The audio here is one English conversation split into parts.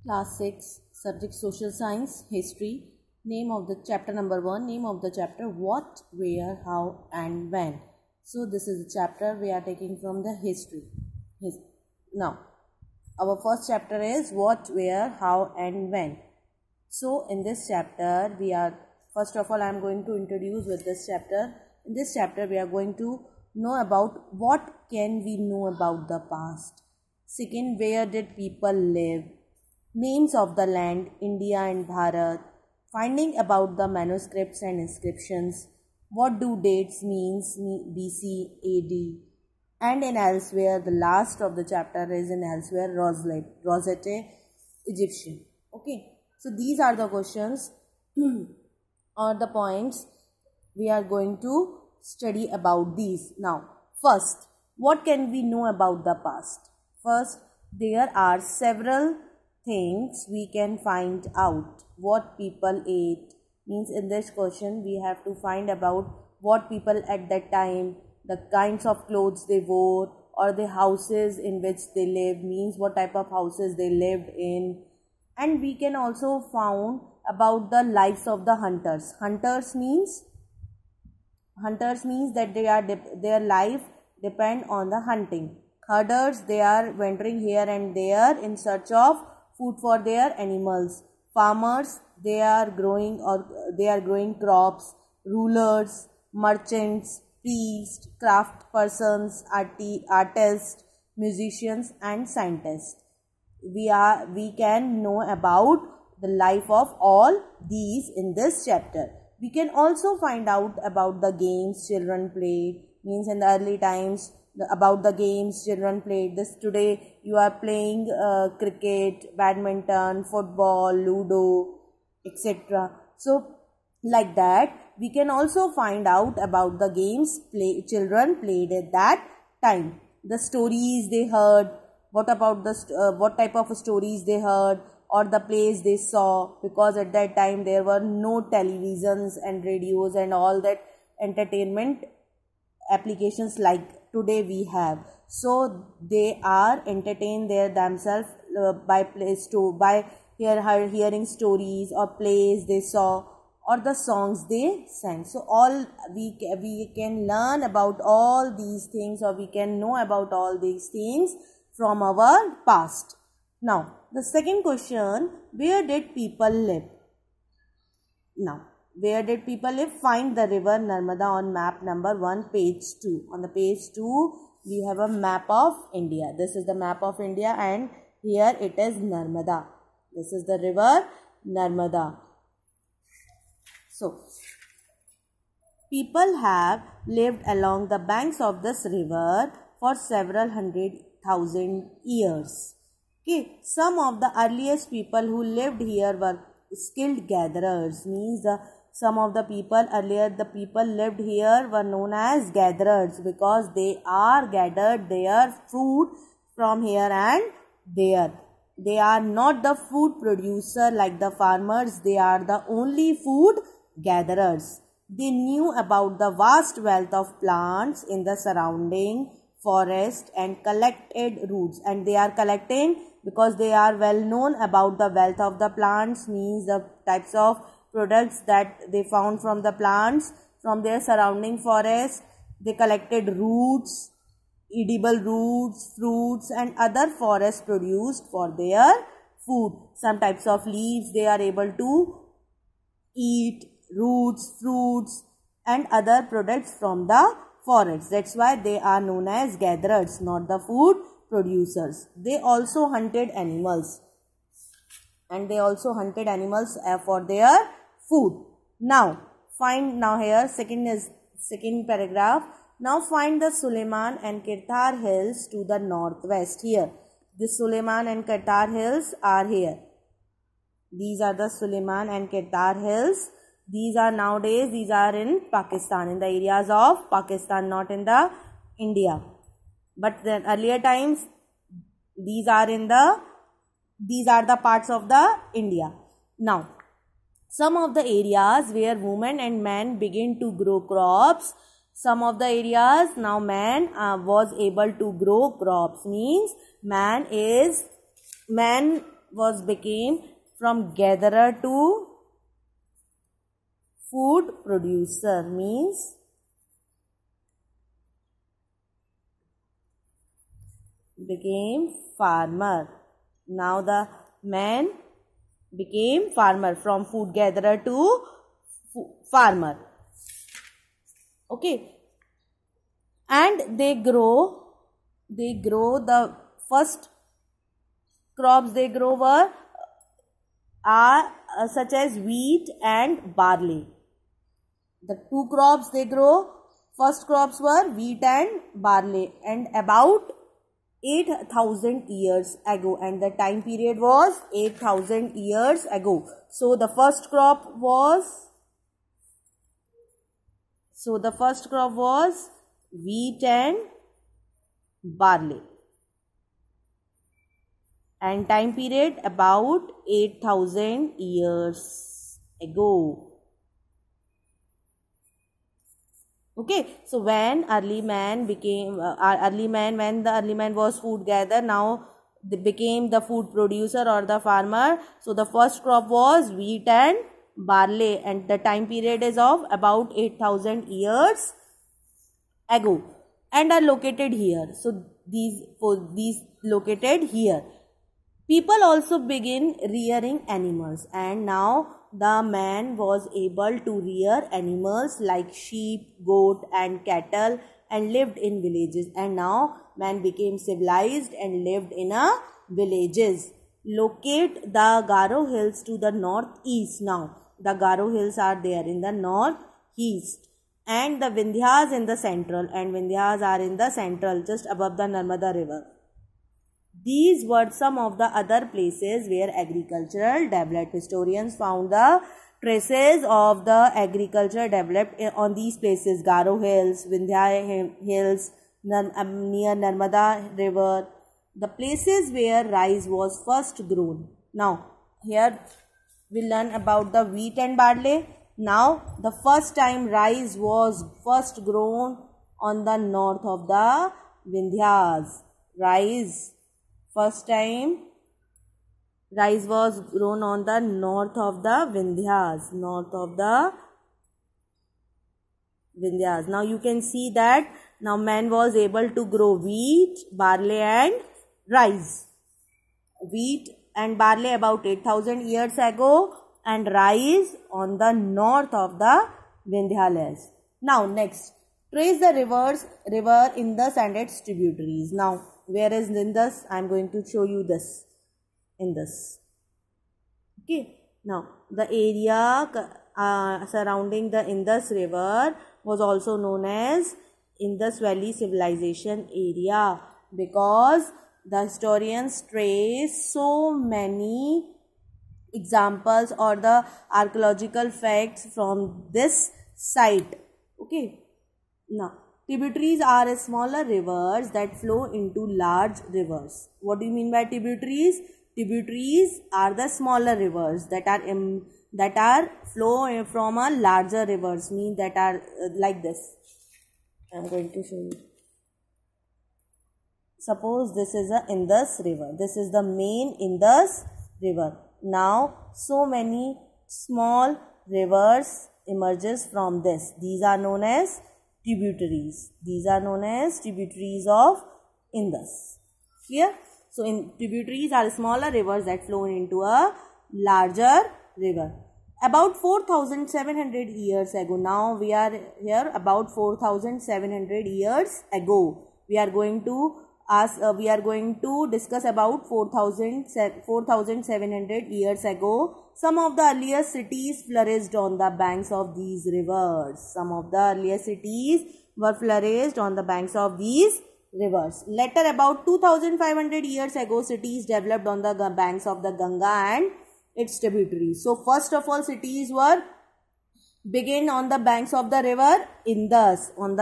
Class 6, subject social science, history. Name of the chapter number 1, name of the chapter what, where, how and when. So this is the chapter we are taking from the history. Now, our first chapter is what, where, how and when. So in this chapter first of all I am going to introduce with this chapter. In this chapter we are going to know about what can we know about the past. Second, where did people live? Names of the land, India and Bharat, finding about the manuscripts and inscriptions, what do dates means BC, AD, and in elsewhere, the last of the chapter is in elsewhere, Rosette, Egyptian. Okay, so these are the questions or the points we are going to study about these. Now, first, what can we know about the past? First, there are several things we can find out. What people ate means in this question we have to find about what people at that time, the kinds of clothes they wore, or the houses in which they lived means what type of houses they lived in. And we can also found about the lives of the hunters. Hunters means that their life depend on the hunting. Herders, they are wandering here and there in search of food for their animals. Farmers, they are growing crops. Rulers, merchants, priests, craft persons, artists, musicians and scientists. We can know about the life of all these in this chapter. We can also find out about the games children played, means in the early times, about the games children played. This today you are playing cricket, badminton, football, ludo, etc. So like that we can also find out about the games children played at that time. The stories they heard, what about what type of stories they heard, or the plays they saw, because at that time there were no televisions and radios and all that entertainment applications like today we have. So they are entertained themselves by hearing stories or plays they saw or the songs they sang. So all we can learn about all these things, or we can know about all these things from our past. Now the second question, where did people live? Now, where did people live? Find the river Narmada on map number 1, page 2. On the page 2, we have a map of India. This is the map of India and here it is Narmada. This is the river Narmada. So, people have lived along the banks of this river for several 100,000 years. Okay, some of the earliest people who lived here were skilled gatherers, means some of the people lived here were known as gatherers because they are gathered their food from here and there. They are not the food producer like the farmers, they are the only food gatherers. They knew about the vast wealth of plants in the surrounding forest and collected roots, and they are collecting because they are well known about the wealth of the plants, means the types of products that they found from the plants from their surrounding forest. They collected roots, edible roots, fruits and other forest produced for their food. Some types of leaves they are able to eat, roots, fruits and other products from the forest. That's why they are known as gatherers, not the food producers. They also hunted animals for their food. Now here second paragraph. Now find the Suleiman and Kirtar hills to the northwest. Here the Suleiman and Kirtar hills are here. These are the Suleiman and Kirtar hills. These are in Pakistan, in the areas of Pakistan, not in the India. But the earlier times, these are the parts of the India. Now, some of the areas where women and men begin to grow crops. Some of the areas now man was able to grow crops, means man became from gatherer to food producer, means became farmer. Now the man became farmer, from food gatherer to farmer. Okay, and they grow the first crops they grow are such as wheat and barley. The two crops they grow, first crops were wheat and barley, and about 8,000 years ago, and the time period was 8,000 years ago. So the first crop was wheat and barley, and time period about 8,000 years ago. Okay, so when the early man was food gatherer, now they became the food producer or the farmer. So the first crop was wheat and barley, and the time period is of about 8,000 years ago, and are located here. So these located here. People also begin rearing animals, and now the man was able to rear animals like sheep, goat and cattle, and lived in villages. And now man became civilized and lived in villages. Locate the Garo hills to the northeast. Now the Garo hills are there in the northeast, and the Vindhyas in the central, and Vindhyas are in the central just above the Narmada river. These were some of the other places where agriculture developed. Historians found the traces of the agriculture developed on these places: Garo Hills, Vindhya Hills, near Narmada River, the places where rice was first grown. Now, here we learn about the wheat and barley. Now, the first time rice was first grown on the north of the Vindhyas. First time rice was grown on the north of the Vindhyas. Now you can see that now man was able to grow wheat, barley and rice. Wheat and barley about 8,000 years ago, and rice on the north of the Vindhyas. Now next, trace the river Indus and its tributaries. Now where is Indus? I am going to show you this. Indus. Okay. Now the area surrounding the Indus river was also known as Indus Valley Civilization area, because the historians trace so many examples or the archaeological facts from this site. Okay. Now, tributaries are smaller rivers that flow into large rivers. What do you mean by tributaries? Tributaries are the smaller rivers that are flow from a larger rivers, mean that are like this. I am going to show you. Suppose this is a Indus river. This is the main Indus river. Now, so many small rivers emerges from this. These are known as tributaries. These are known as tributaries of Indus. Clear? So, tributaries are smaller rivers that flow into a larger river. About 4,700 years ago. Now we are here about 4,700 years ago. We are going to discuss about 4,700 years ago. Some of the earliest cities flourished on the banks of these rivers. Some of the earliest cities were flourished on the banks of these rivers. Later, about 2,500 years ago, cities developed on the banks of the Ganga and its tributaries. So, first of all, cities were begin on the banks of the river Indus, and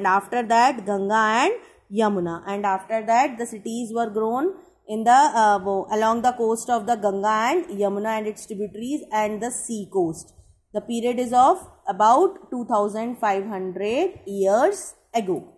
after that Ganga and Yamuna, and after that the cities were grown in the along the coast of the Ganga and Yamuna and its tributaries and the sea coast. The period is of about 2,500 years ago.